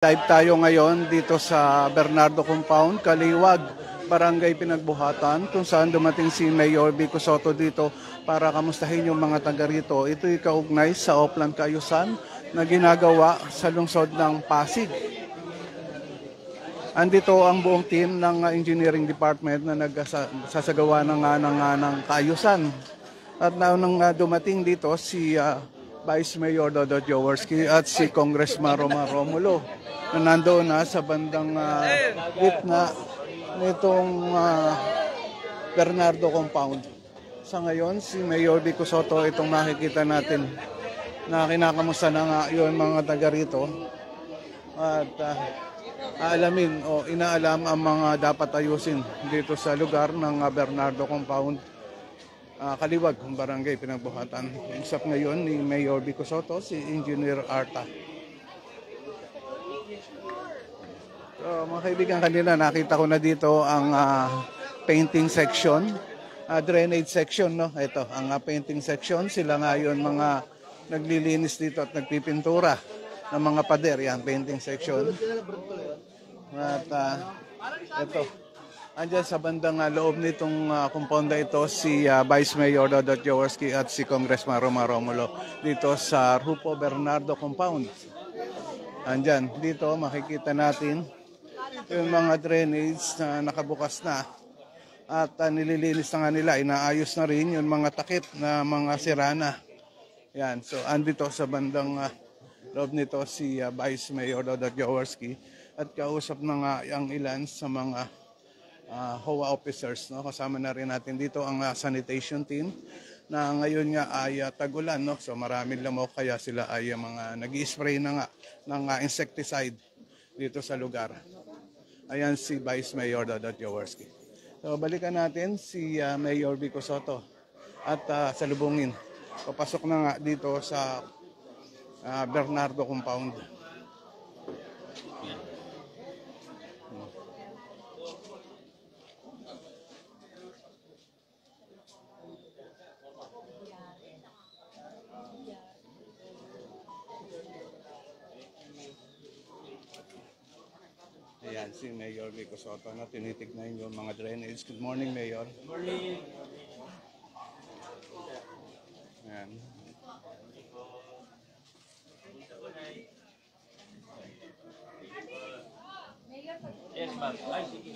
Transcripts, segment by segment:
Live tayo ngayon dito sa Bernardo Compound, Kaliwag, Barangay Pinagbuhatan, kung saan dumating si Mayor Vico Sotto dito para kamustahin yung mga taga rito. Ito'y kaugnay sa Oplan Cayusan na ginagawa sa lungsod ng Pasig. Andito ang buong team ng engineering department na nagsasagawa ng kaayusan. At naunang dumating dito si Vice Mayor Dodot Jaworski at si Congressman Roma Romulo na nandoon na sa bandang gitna nitong Bernardo Compound. Sa ngayon, si Mayor Vico Sotto itong nakikita natin na kinakamusta na nga yun mga taga rito at aalamin o inaalam ang mga dapat ayusin dito sa lugar ng Bernardo Compound, Kaliwag, Barangay Pinagbuhatan. Usap ngayon ni Mayor Vico Sotto si Engineer Arta. So, mga kaibigan, kanina nakita ko na dito ang painting section, drainage section, no? Ito, ang painting section, sila ngayon mga naglilinis dito at nagpipintura ng mga pader, yan, painting section. At ito, andyan sa bandang loob nitong compound na ito si Vice Mayor Dodot Jaworski at si Congressman Roma Romulo dito sa Rupo Bernardo Compound. Andyan, dito makikita natin yung mga drainage na nakabukas na at nililinis na nga nila, inaayos na rin yung mga takip na mga sirana. Yan, so andito sa bandang loob nito si Vice Mayor Dodot Jaworski at kausap na nga ang ilan sa mga HOA officers, no? Kasama na rin natin dito ang sanitation team na ngayon nga ay tag-ulan, no? So maraming lamok kaya sila ay mga nag-i-spray na nga ng insecticide dito sa lugar. Ayan si Vice Mayor Dodot Jaworski. So balikan natin si Mayor Vico Sotto at salubungin. Papasok na nga dito sa Bernardo Compound. Ayan si Mayor Vico Sotto na tinitignan yung mga drainage. Good morning, Mayor. Good morning. Ayan. Yes, ma'am. Ay, sige.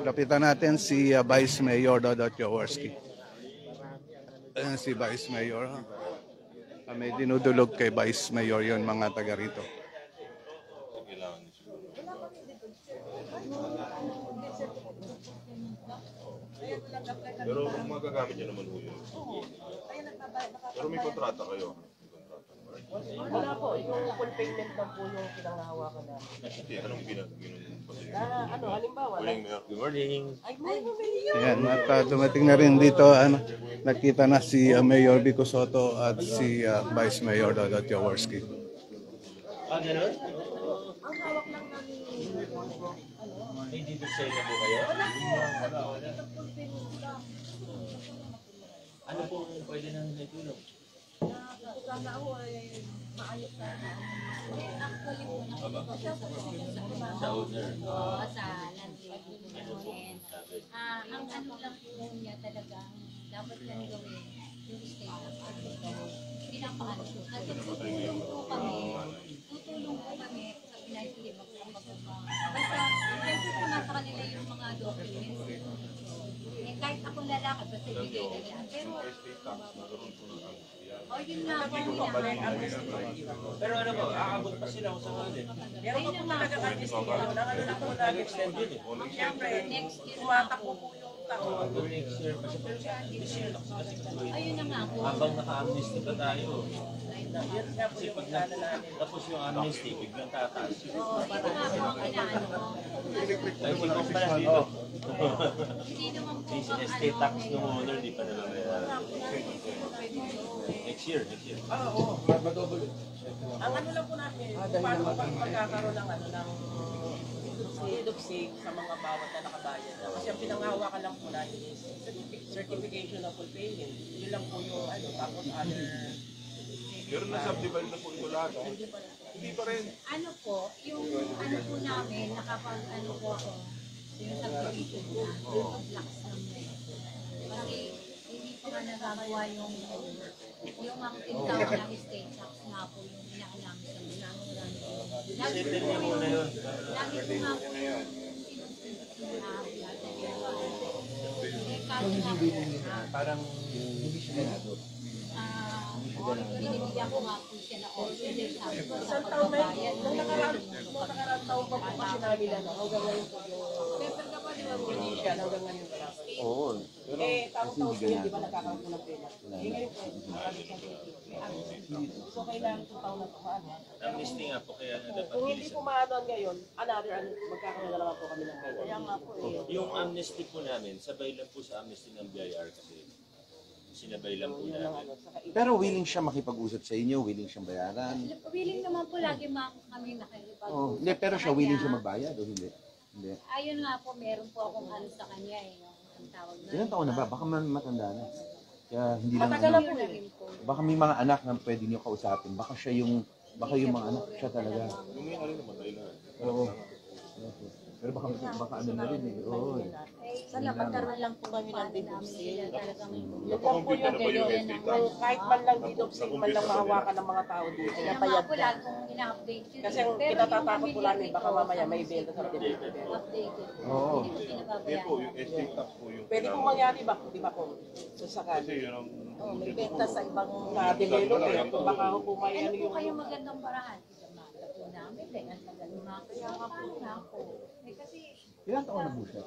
Lapitan natin si Vice Mayor Dodot Jaworski. Ayan si Vice Mayor. May dinudulog kay Vice Mayor yon mga taga rito. Pero magagamit niya naman ho yun. Pero may kontrata kayo. Wala po, yung full payment lang po yung pinanghahawakan namin. Hindi, anong ginagawa? Halimbawa. Good morning. Ayan, at dumating na rin dito, nakita na si Mayor Vico Sotto at si Vice Mayor Dodot Jaworski. Ganun? Ang hawak lang namin may dito sa inyo po kayo? Wala. Ano pong pwede nang itulong? Sana ako ay maayos sana. Actually po, nakikita siya sa owner. Sa landlady. Ang ano lang po niya talagang dapat lang gawin yung state. Pinapaano po. At tutulong po kami sa pinag-iba po magpapang. Basta, kasi po nasa kanila yung mga documents. Kahit akong lalaki, basta ibigay na yan. Pero, yun na po. Pero ano po, aabot pa sila kung saan. Pero kung po nagkakadistino, nanganak po namin extended. Siyempre, tumatakbo po yung taon. Next year pa siya. This year, Ayun na nga po. habang naka-amnesty pa tayo. Yan nga po yung pagkala namin. Tapos yung amnesty, biglang tataas. Oo, ito nga po ang inaano ko. Dahil si Kong pala dito. Hindi naman po Yung estate tax ng owner, di pa nalabayaran. Next year. Oo. Ang ano lang po natin, paano pagkakaroon ng deed of sale sa mga bawat na nakabayad na. Kasi ang pinanghawakan lang po natin is certification of full payment. Yun lang po yung ano, tapos other... Pero na-subdivide na po ito lahat. Hindi pa rin. Ano po, yung ano po namin, nakapag-ano po ako, sinasubdivision na, yung blocks lang na yun. Kasi hindi pa nga nagagawa yung mga tinatawag ng state tax nga po yung inaalam sa mga. Lagi po yung, lagi po nga po yung Parang hindi siya ganado. binibigyan ko nga po siya na option din sabi ko sa Isang taon na pagbabayad. yun, nung nakaraan taon pa po kasi namin ano, hanggang ngayon po yung Paper ka pa, di ba? judicial, hanggang ngayon pa lang. Oo. Taon-taon po yun, di ba nagkakaroon po ng pena? Ngayon po, marami siyang so kailangan itong taon na tumaan. Amnesty nga po, kaya nga dapat Kung hindi po maanoan ngayon, another, magkakaroon na naman po kami ng pena. Kaya nga po yung amnesty po namin, sabay lang po sa amnesty ng BIR kasi sinabay lang po namin. Pero willing siya makipag-usap sa inyo, willing siyang bayaran. Willing naman po lagi kami nakikipag-usap. Oh, hindi, pero siya willing siya magbayad o hindi? Hindi. Ayun nga po, meron po akong ano sa kanya eh. Ang tawag na. Ilang taon na ba? Baka matanda na. Kaya hindi lang Matagal na ano. po na eh. rin po. Baka may mga anak na pwede niyo kausapin. Baka siya yung, baka yung mga anak siya talaga. Yung yung alin naman, tayo na. Oo. Pero baka ano na rin eh. Oo. Sana magkaroon lang po kami ng deed of sale. Talagang Yun lang po yung ganyan. Kung kahit man lang deed of sale, man lang mahawakan ng mga tao dito. kaya nga Napayad po na. lagi kong ina-update yun. Kasi ang Pero kinatatakot po yung namin, baka mamaya may benta sa debit. updated. Oo. Hindi ko Hindi pinababayaan. po, yung estate tax po yung Pwede pong mangyari ba? Di ba po? So Kasi sakali. yun ang... May benta sa ibang na-develop eh. Kung baka po may Ano ano po yung... kayo magandang paraan? Isamata po namin. Kaya magaling mga kasama na po. Eh kasi Ilang taon na po siya?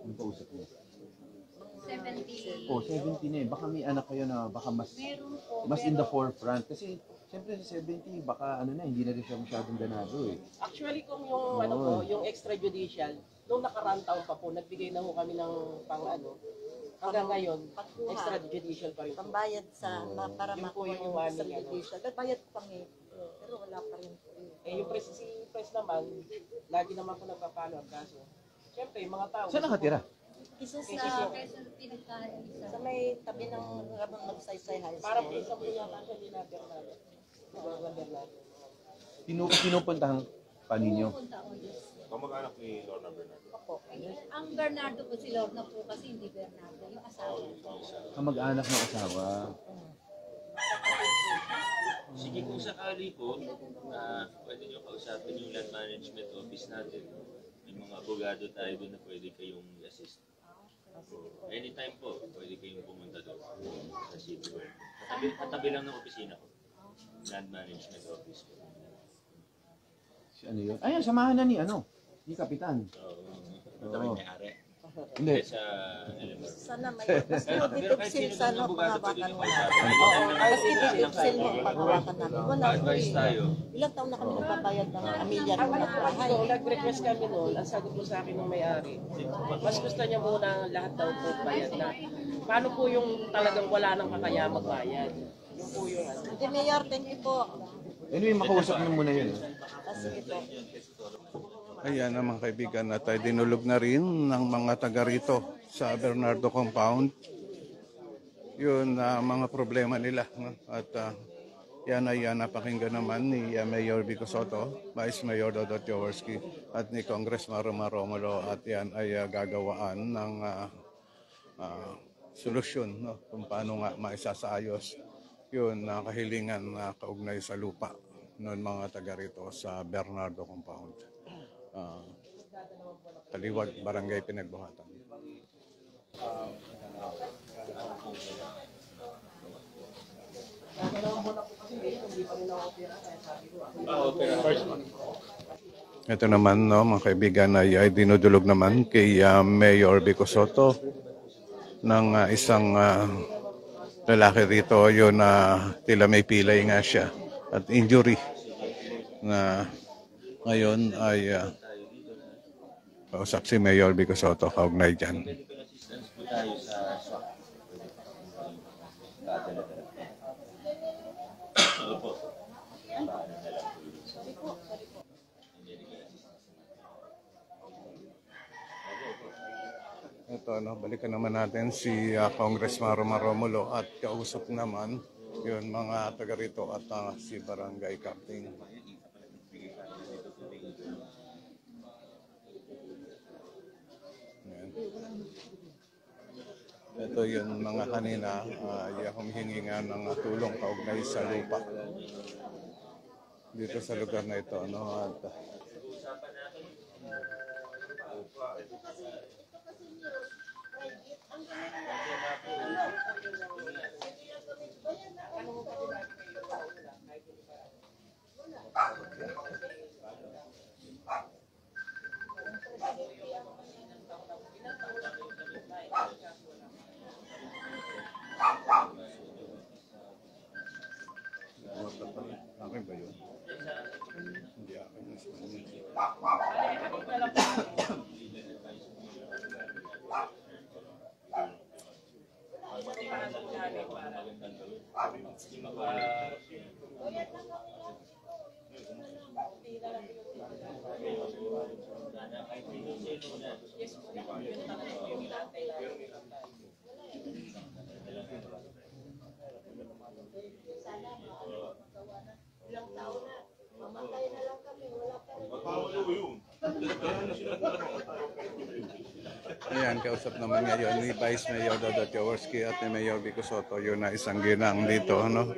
Yung kausap niya? 70. Oh, 70 na eh. Baka may anak kayo na baka mas Meron po. mas in the forefront. Kasi siyempre sa 70, baka ano na, hindi na rin siya masyadong ganado eh. Actually, kung yung ano po, yung extrajudicial, nung nakaraan taon pa po, nagbigay na ho kami ng pang ano, hanggang ngayon, extrajudicial pa rin po. Pambayad sa para Yun po makuha yung yung ano, subdivision. Nagbayad pa kami. Pero wala pa rin po. Eh, yung press, si press naman, lagi naman po nagpapalo ang kaso. Siyempre, yung mga tao. Saan nakatira? Isa Sa sa Quezon Pinagkaan. sa may tabi ng Ramon Magsaysay High Parang School. isa po yata siya din natin natin. Bernardo. Pinupuntahan pa ninyo? Punta o yes. Kamag-anak ni Lorna Bernardo. Ang Bernardo po si Lorna po kasi hindi Bernardo. Yung asawa. Kamag-anak ng asawa. Sige kung sakali po, pwede nyo kausapin yung land management office natin. May mga abogado tayo doon na pwede kayong assist. Anytime po, pwede kayong pumunta doon sa city hall. Katabi lang ng opisina ko. Land management office ko. Si ano yun? Ayun, samahan na ni ano? Ni Kapitan. Katabi may ari. Hindi. Sa element. Sana may mas pinudipsil sana panghawakan mo natin. Oo, Mas pinudipsil mo panghawakan namin. Wala po Advice eh. tayo. Ilang taon na kami nagbabayad ng pamilya Ang ng ano po kasi bahay. doon, nag-request kami noon, ang sagot po sa akin ng may-ari, mas gusto niya muna lahat daw po bayad na. Paano po yung talagang wala nang kakaya magbayad? Yung po yung ano. Hindi, Mayor, thank you po. Anyway, makausap mo muna yun. Sige po. Ayan mga kaibigan, at ay dinulog na rin ng mga taga rito sa Bernardo Compound. Yun mga problema nila. No? At yan ay napakinggan naman ni Mayor Vico Soto, Vice Mayor Dodot Jaworski at ni Congress Maroma Romulo, at yan ay gagawaan ng solusyon, no? Kung paano nga maisasayos yun na kahilingan na kaugnay sa lupa ng mga taga rito sa Bernardo Compound. Taliwag, Barangay Pinagbuhatan. Ito naman, no, mga kaibigan, ay dinudulog naman kay Mayor Vico Soto ng isang lalaki rito. Yun na tila may pilay nga siya at injury na ngayon ay kausap si Mayor Vico Soto kaugnay dyan. Medical assistance po tayo sa SWAC. Ano po? Paano na lang po yun sa medical assistance. Ito, no, balikan naman natin si Congressman Romulo at kausap naman yun mga taga rito at si Barangay Captain. Ayan. Ito yun mga kanina, humihingi nga ng tulong kaugnay sa lupa dito sa lugar na ito. No? At, akin ba yun? Hindi akin. Ayan, kausap naman ngayon ni Vice Mayor Dodot Jaworski at ni Mayor Vico Soto, yun na isang ginang dito, no?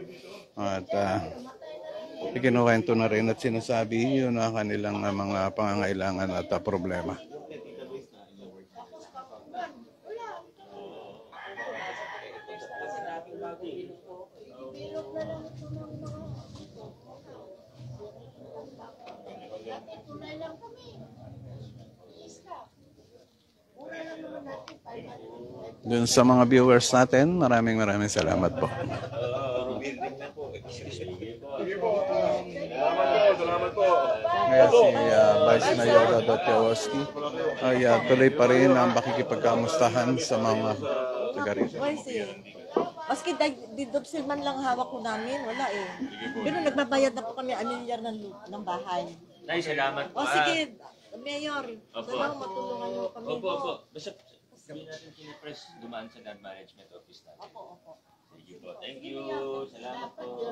At ikinuwento na rin at sinasabi yun na kanilang mga pangangailangan at problema. Dun sa mga viewers natin, maraming salamat po. Kaya si Vice Mayor Dodot Jaworski ay tuloy pa rin ang pakikipagkamustahan sa mga taga rito. Maski didopsil man lang hawak ko namin, wala eh. Pero nagbabayad na po kami anilyar ng bahay. Nay, salamat po. O sige, Mayor, sana matulungan niyo kami. Opo. Basta hindi natin kinipress dumaan sa land management office natin. Opo. Sige po. Thank you. Salamat po.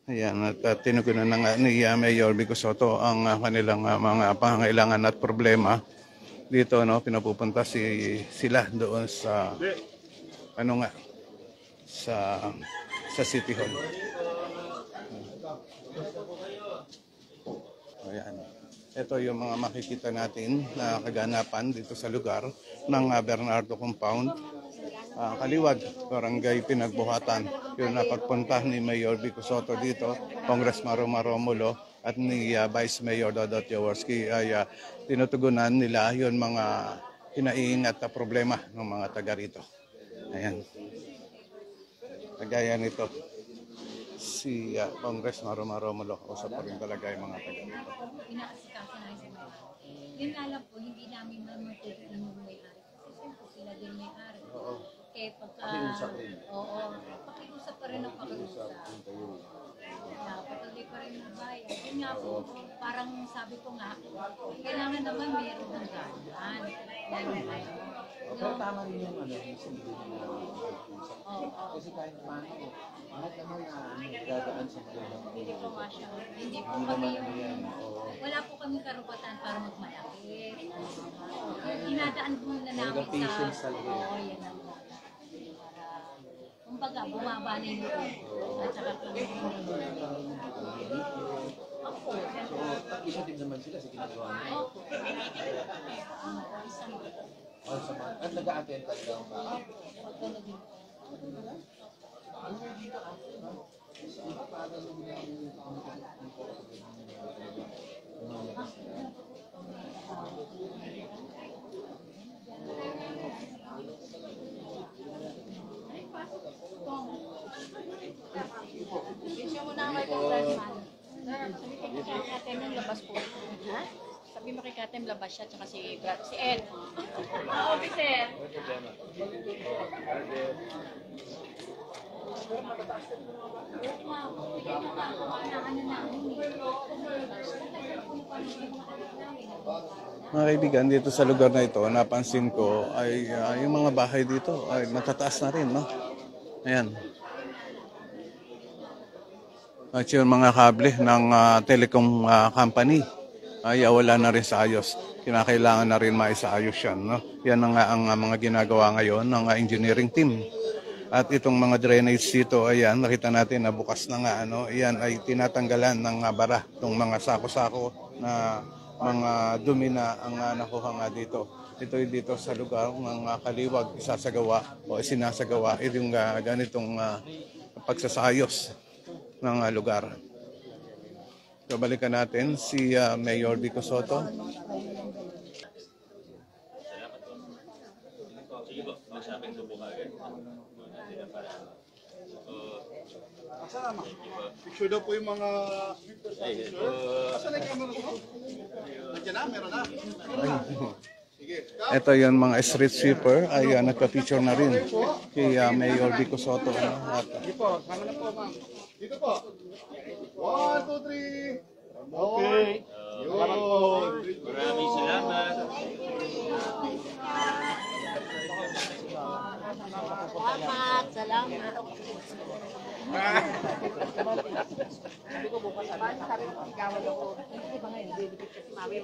Ayan, at tinugunan na nga ni Mayor Vico Soto ang kanilang mga pangangailangan at problema dito, no? Pinapupunta sila doon sa sa City Hall. Ayan. Ito yung mga makikita natin na kaganapan dito sa lugar ng Bernardo Compound. Kaliwag, Barangay Pinagbuhatan. Yung napagpunta ni Mayor Vico Soto dito, Congressman Romulo at ni Vice Mayor Dodot Jaworski ay tinutugunan nila yung mga hinaingat na problema ng mga taga rito. Ayan. Kagaya nito, si Congressman Romulo, usap pa rin talaga yung mga taga rito. Inaasikaso na sa mga. Yun nga lang po, hindi namin matutuin yung may-ari. Kasi siyempre sila din may-ari. Kaya pagka... Pakiusap pa rin ang pakiusap. Patuloy pa rin ang bayan. Yun nga po, parang sabi ko nga, kailangan naman meron ng ganan. Pero tama rin yung kasi kahit paano, lahat naman dadaan sa magandang. Hindi po masya. Hindi po kami yung... Wala po kami karapatan para magmalaki. Inadaan po na namin sa... Oo, yan ang kumbaga, bumaba na yung loob. At saka kami Opo. So, pag-isip naman sila sa ginagawa nila. Opo. Isang At nag-a-attend talaga ang mga. Bisyo mo na kay Congressman. Sabi ko kay Katem yung labas po. Ha? Sabi mo kay Katem labas siya, tsaka si Ed. Officer. Ano namin eh. Mga kaibigan, dito sa lugar na ito, napansin ko ay yung mga bahay dito ay matataas na rin, no? Ayan. At yung mga kable ng telecom company ay wala na rin sa ayos. Kinakailangan na rin maisaayos yan, no? Yan ang mga ginagawa ngayon ng engineering team. At itong mga drainage dito, ayan, nakita natin na bukas na nga, ano, yan ay tinatanggalan ng bara, itong mga sako-sako na mga dumi na ang nakuha nga dito. Ito ay dito sa lugar ng Kaliwag, isasagawa o sinasagawa yung ganitong pagsasayos ng lugar. So, balikan natin si Mayor Vico Soto. Sige po, magsabing ko po kagad. Picture daw po yung mga... Ay, Asan na yung camera ko? Nandiyan na, meron na. Sige. Ito yung mga street sweeper ay nagpa-feature na rin kay Mayor Vico Soto. At, Dito po, sama na po, ma'am. Dito po. 1, 2, 3. Okay. Yun. maraming salamat. Salamat. Sabi ko bukas, sabi ko, ikaw ako. Hindi ba ngayon, didikit kasi mami,